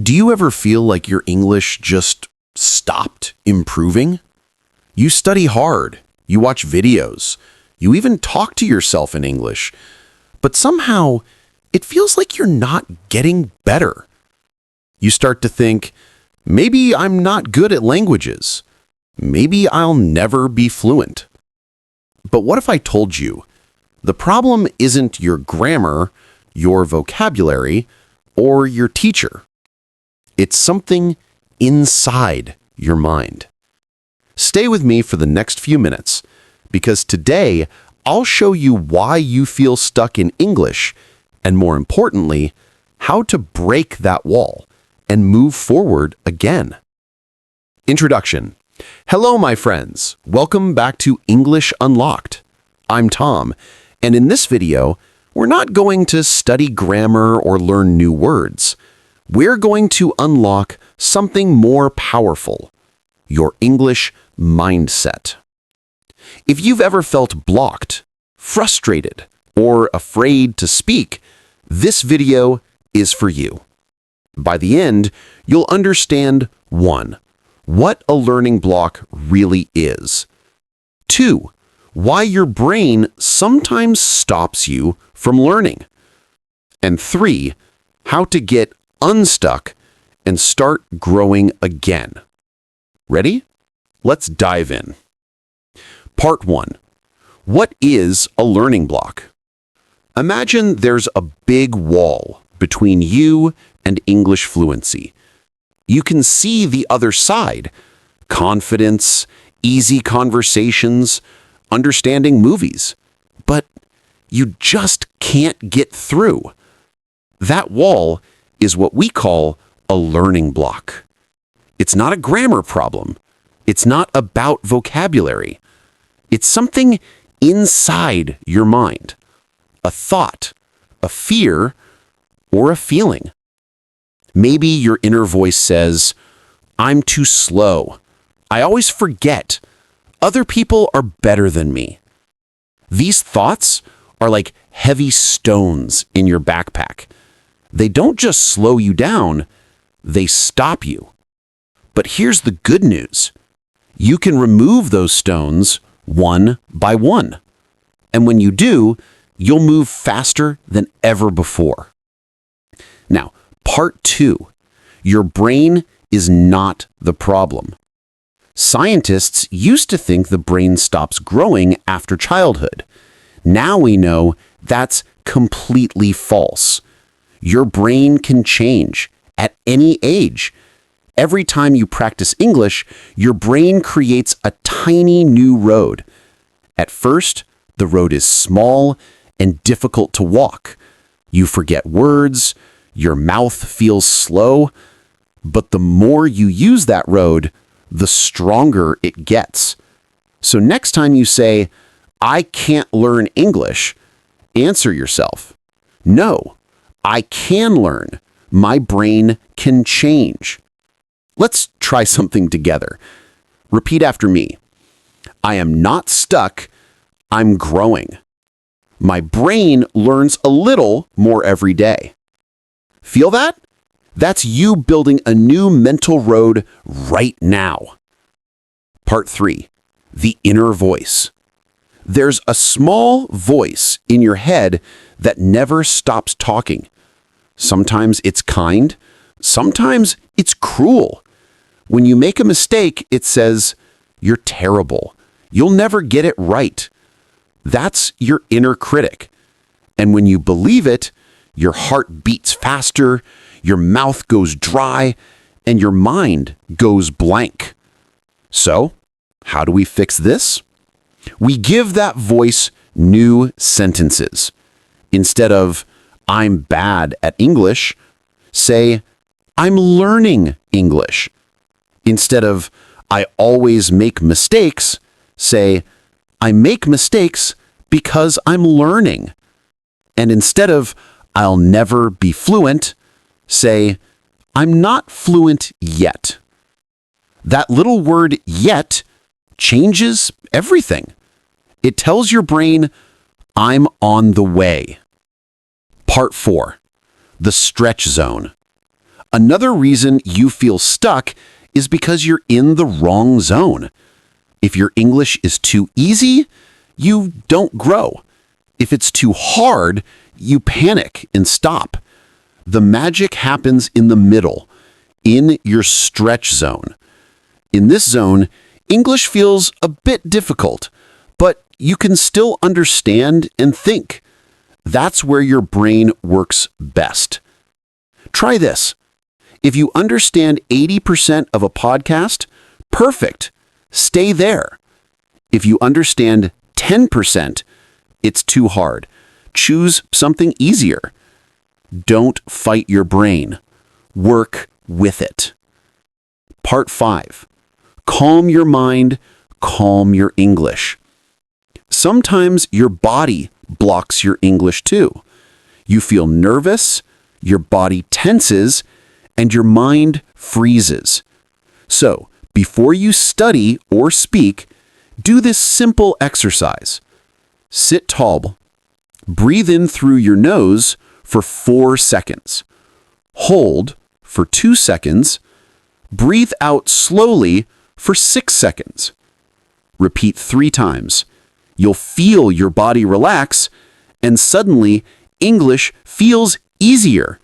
Do you ever feel like your English just stopped improving? You study hard, you watch videos, you even talk to yourself in English, but somehow it feels like you're not getting better. You start to think, maybe I'm not good at languages. Maybe I'll never be fluent. But what if I told you, the problem isn't your grammar, your vocabulary, or your teacher? It's something inside your mind. Stay with me for the next few minutes, because today I'll show you why you feel stuck in English, and more importantly, how to break that wall and move forward again. Introduction. Hello, my friends. Welcome back to English Unlocked. I'm Tom, and in this video, we're not going to study grammar or learn new words. We're going to unlock something more powerful, your English mindset. If you've ever felt blocked, frustrated, or afraid to speak, this video is for you. By the end, you'll understand 1. What a learning block really is. 2. Why your brain sometimes stops you from learning. And 3. How to get unstuck and start growing again. Ready? Let's dive in. Part 1. What is a learning block? Imagine there's a big wall between you and English fluency. You can see the other side: confidence, easy conversations, understanding movies. But you just can't get through. That wall is what we call a learning block. It's not a grammar problem. It's not about vocabulary. It's something inside your mind. A thought, a fear, or a feeling. Maybe your inner voice says, I'm too slow. I always forget. Other people are better than me. These thoughts are like heavy stones in your backpack. They don't just slow you down, they stop you. But here's the good news. You can remove those stones one by one. And when you do, you'll move faster than ever before. Now, part 2. Your brain is not the problem. Scientists used to think the brain stops growing after childhood. Now we know that's completely false. Your brain can change at any age. Every time you practice English, your brain creates a tiny new road. At first, the road is small and difficult to walk. You forget words, your mouth feels slow, but the more you use that road, the stronger it gets. So next time you say, I can't learn English, answer yourself, no, I can learn. My brain can change. Let's try something together. Repeat after me. I am not stuck. I'm growing. My brain learns a little more every day. Feel that? That's you building a new mental road right now. Part 3. The inner voice. There's a small voice in your head that never stops talking. Sometimes it's kind, sometimes it's cruel. When you make a mistake, it says, you're terrible. You'll never get it right. That's your inner critic. And when you believe it, your heart beats faster, your mouth goes dry, and your mind goes blank. So, how do we fix this? We give that voice new sentences. Instead of, I'm bad at English, say, I'm learning English. Instead of, I always make mistakes, say, I make mistakes because I'm learning. And instead of, I'll never be fluent, say, I'm not fluent yet. That little word yet changes everything. It tells your brain, I'm on the way. Part 4. The stretch zone. Another reason you feel stuck is because you're in the wrong zone. If your English is too easy, you don't grow. If it's too hard, you panic and stop. The magic happens in the middle, in your stretch zone. In this zone, English feels a bit difficult, but you can still understand and think. That's where your brain works best. Try this. If you understand 80% of a podcast, perfect. Stay there. If you understand 10%, it's too hard. Choose something easier. Don't fight your brain. Work with it. Part 5. Calm your mind, calm your English. Sometimes your body blocks your English too. You feel nervous, your body tenses, and your mind freezes. So, before you study or speak, do this simple exercise. Sit tall. Breathe in through your nose for 4 seconds. Hold for 2 seconds. Breathe out slowly for 6 seconds. Repeat 3 times. You'll feel your body relax, and suddenly English feels easier.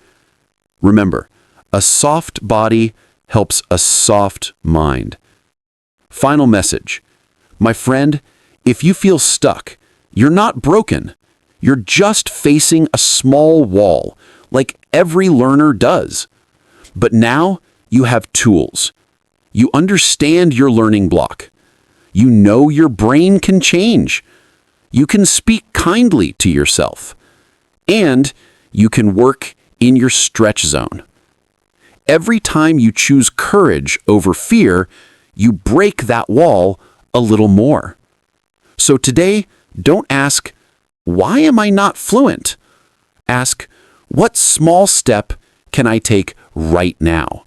Remember, a soft body helps a soft mind. Final message. My friend, if you feel stuck, you're not broken. You're just facing a small wall, like every learner does. But now you have tools. You understand your learning block. You know your brain can change. You can speak kindly to yourself. And you can work in your stretch zone. Every time you choose courage over fear, you break that wall a little more. So today, don't ask, why am I not fluent? Ask, what small step can I take right now?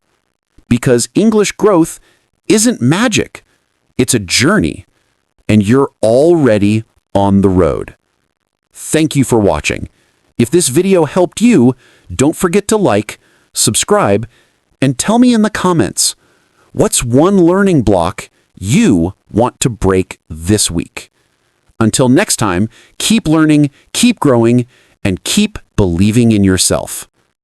Because English growth isn't magic. It's a journey, and you're already on the road. Thank you for watching. If this video helped you, don't forget to like, subscribe, and tell me in the comments, what's one learning block you want to break this week? Until next time, keep learning, keep growing, and keep believing in yourself.